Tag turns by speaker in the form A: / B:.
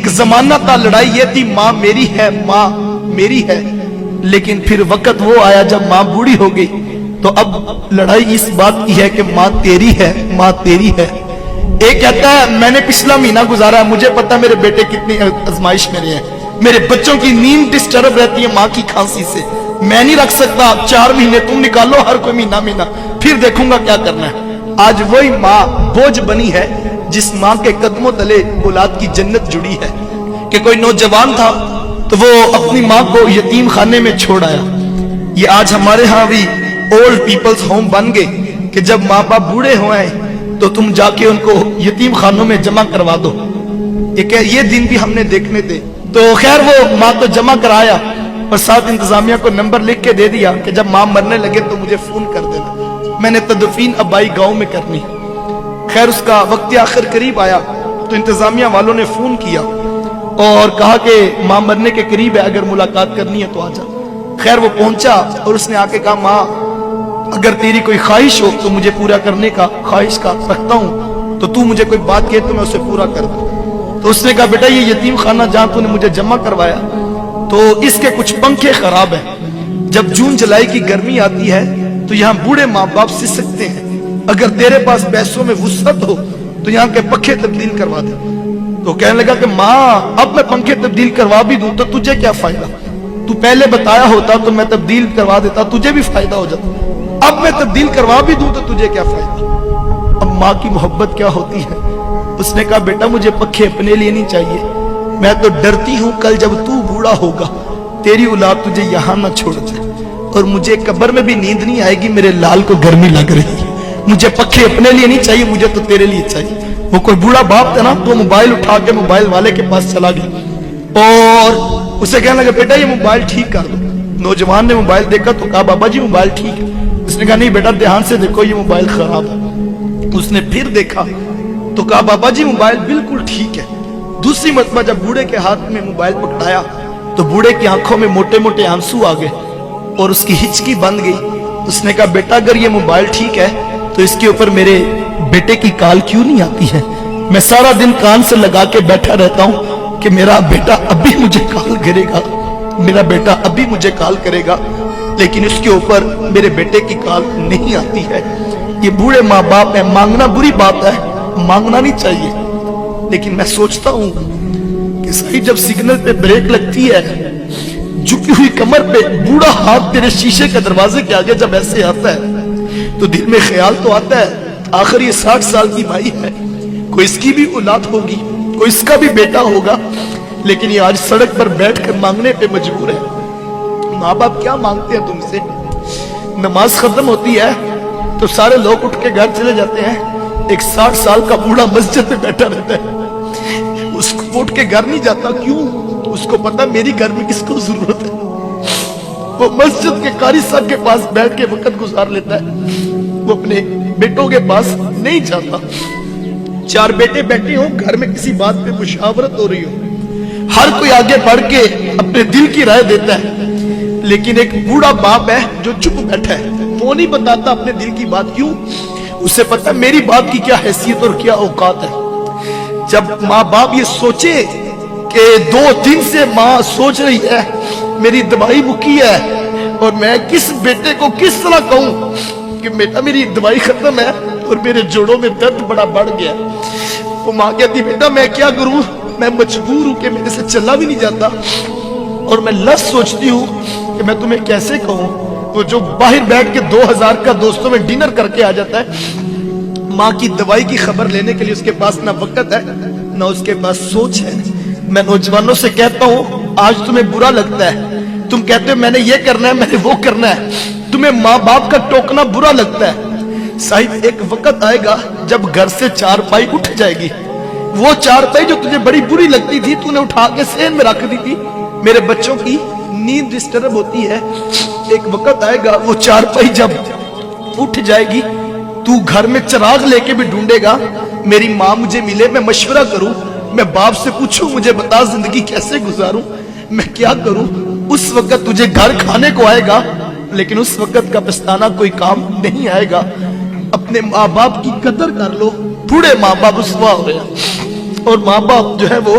A: ایک زمانہ تھا لڑائی یہ تھی ماں میری ہے ماں میری ہے، لیکن پھر وقت وہ آیا جب ماں بوڑھی ہو گئی تو اب لڑائی اس بات کی ہے کہ ماں تیری ہے ماں تیری ہے۔ ایک کہتا ہے میں نے پچھلا مہینہ گزارا ہے، مجھے پتا میرے بیٹے کتنی آزمائش میں رہے ہیں، میرے بچوں کی نیند ڈسٹرب رہتی ہے ماں کی کھانسی سے، میں نہیں رکھ سکتا، 4 مہینے تم نکالو ہر کوئی مہینہ پھر دیکھوں گا کیا کرنا ہے۔ آج وہی ماں بوجھ بنی ہے جس ماں کے قدموں تلے اولاد کی جنت جڑی ہے۔ کہ کوئی نوجوان تھا تو وہ اپنی ماں کو یتیم خانے میں چھوڑ آیا۔ یہ آج ہمارے ہاں بھی اولڈ پیپلز ہوم بن گئے کہ جب ماں باپ بوڑھے ہوئے تو تم جا کے ان کو یتیم خانوں میں جمع کروا دو۔ یہ دن بھی ہم نے دیکھنے تھے۔ تو خیر وہ ماں تو جمع کرایا اور ساتھ انتظامیہ کو نمبر لکھ کے دے دیا کہ جب ماں مرنے لگے تو مجھے فون کر دینا، میں نے تدفین ابائی گاؤں میں کرنی۔ خیر اس کا وقت آخر قریب آیا تو انتظامیہ والوں نے فون کیا اور کہا کہ ماں مرنے کے قریب ہے، اگر ملاقات کرنی ہے تو آجا۔ خیر وہ پہنچا اور اس نے آ کے کہا ماں اگر تیری کوئی خواہش ہو تو مجھے پورا کرنے کا خواہش کا رکھتا ہوں، تو تو مجھے کوئی بات کہے تو میں اسے پورا کر دوں۔ تو اس نے کہا بیٹا یہ یتیم خانہ جہاں تو نے مجھے جمع کروایا تو اس کے کچھ پنکھے خراب ہیں، جب جون جولائی کی گرمی آتی ہے تو یہاں بوڑھے ماں باپ سل سکتے ہیں، اگر تیرے پاس پیسوں میں وسعت ہو تو یہاں کے پنکھے تبدیل کروا دے۔ تو کہنے لگا کہ ماں اب میں پنکھے تبدیل کروا بھی دوں تو تجھے کیا فائدہ، تو پہلے بتایا ہوتا تو میں تبدیل کروا دیتا، تجھے بھی فائدہ ہو جاتا، اب میں تبدیل کروا بھی دوں تو تجھے کیا فائدہ۔ اب ماں کی محبت کیا ہوتی ہے۔ اس نے کہا بیٹا مجھے پنکھے اپنے لیے نہیں چاہیے، میں تو ڈرتی ہوں کل جب تو بوڑھا ہوگا تیری اولاد تجھے یہاں نہ چھوڑ جائے، اور مجھے قبر میں بھی نیند نہیں آئے گی، میرے لال کو گرمی لگ رہی ہے، مجھے پنکھے اپنے لیے نہیں چاہیے، مجھے تو تیرے لیے چاہیے۔ وہ کوئی بوڑھا باپ تھا نا تو موبائل اٹھا کے موبائل والے کے پاس چلا گیا اور اسے کہنے لگا بیٹا یہ موبائل ٹھیک کر دو۔ نوجوان نے موبائل دیکھا تو کہا بابا جی موبائل ٹھیک ہے۔ اس نے کہا نہیں بیٹا دھیان سے دیکھو یہ موبائل خراب ہے۔ اس نے پھر دیکھا تو کہا بابا جی موبائل بالکل ٹھیک ہے۔ دوسری مرتبہ جب بوڑھے کے ہاتھ میں موبائل پکڑایا تو بوڑھے کی آنکھوں میں موٹے موٹے آنسو آ گئے اور اس کی ہچکی بند گئی۔ اس نے کہا بیٹا اگر یہ موبائل ٹھیک ہے تو اس کے اوپر میرے بیٹے کی کال کیوں نہیں آتی ہے؟ میں سارا دن کان سے لگا کے بیٹھا رہتا ہوں کہ میرا بیٹا ابھی مجھے کال کرے گا، میرا بیٹا ابھی مجھے کال کرے گا، لیکن اس کے اوپر میرے بیٹے کی کال نہیں آتی ہے۔ یہ بوڑھے ماں باپ ہیں، مانگنا بری بات ہے، مانگنا نہیں چاہیے، لیکن میں سوچتا ہوں کہ صحیح جب سگنل پہ بریک لگتی ہے، جھکی ہوئی کمر پہ بوڑھا ہاتھ تیرے شیشے کے دروازے کے آگے جب ایسے آتا ہے تو دل میں خیال تو آتا ہے آخر یہ 60 سال کی بھائی ہے، کوئی اس کی بھی اولاد ہوگی، کوئی اس کا بھی بیٹا ہوگا، لیکن یہ آج سڑک پر بیٹھ کر مانگنے پہ مجبور ہے۔ ماں باپ کیا مانگتے ہیں تم سے؟ نماز ختم ہوتی ہے تو سارے لوگ اٹھ کے گھر چلے جاتے ہیں، ایک 60 سال کا بوڑھا مسجد میں بیٹھا رہتا ہے، اس کو اٹھ کے گھر نہیں جاتا، کیوں؟ اس کو پتا میری گھر میں کس کو ضرورت ہے۔ وہ مسجد کے قاری صاحب کے پاس بیٹھ کے وقت گزار لیتا ہے، وہ اپنے بیٹوں کے پاس نہیں جاتا۔ 4 بیٹے بیٹھے ہوں گھر میں کسی بات پہ مشاورت ہو رہی ہو، ہر کوئی آگے بڑھ کے اپنے دل کی رائے دیتا ہے، لیکن ایک بوڑھا باپ ہے جو چپ بیٹھا ہے، وہ نہیں بتاتا اپنے دل کی بات، کیوں؟ اسے پتا میری بات کی کیا حیثیت اور کیا اوقات ہے۔ جب ماں باپ یہ سوچے کہ 2 دن سے ماں سوچ رہی ہے میری دوائی مکی ہے اور میں کس بیٹے کو کس طرح کہوں کہ بیٹا میری دوائی ختم ہے اور میرے جوڑوں میں درد بڑا بڑھ گیا، وہ ماں کہتی بیٹا میں کیا کروں، میں مجبور ہوں کہ میرے سے چلا بھی نہیں جاتا اور میں لفظ سوچتی ہوں کہ میں تمہیں کیسے کہوں۔ وہ جو باہر بیٹھ کے 2000 کا دوستوں میں ڈنر کر کے آ جاتا ہے، ماں کی دوائی کی خبر لینے کے لیے اس کے پاس نہ وقت ہے نہ اس کے پاس سوچ ہے۔ میں نوجوانوں سے کہتا ہوں آج تمہیں برا لگتا ہے، تم کہتے ہو میں نے یہ کرنا ہے میں نے وہ کرنا ہے، تمہیں ماں باپ کا ٹوکنا برا لگتا ہے، صاحب ایک وقت آئے گا جب گھر سے 4 پائی اٹھ جائے گی، وہ 4 پائی جو تجھے بڑی بری لگتی تھی تو نے اٹھا کے سین میں رکھ دی تھی، میرے بچوں کی نیند ڈسٹرب ہوتی ہے، ایک وقت آئے گا وہ 4 پائی جب اٹھ جائے گی تو گھر میں چراغ لے کے بھی ڈھونڈے گا، میری ماں مجھے ملے میں مشورہ کروں، میں باپ سے پوچھوں مجھے بتا زندگی کیسے گزاروں، میں کیا کروں، اس وقت تجھے گھر کھانے کو آئے گا، لیکن اس وقت کا پچھتانا کوئی کام نہیں آئے گا۔ اپنے ماں باپ کی قدر کر لو، بوڑھے ماں باپ رسوا ہو رہے ہیں اور ماں باپ جو ہے وہ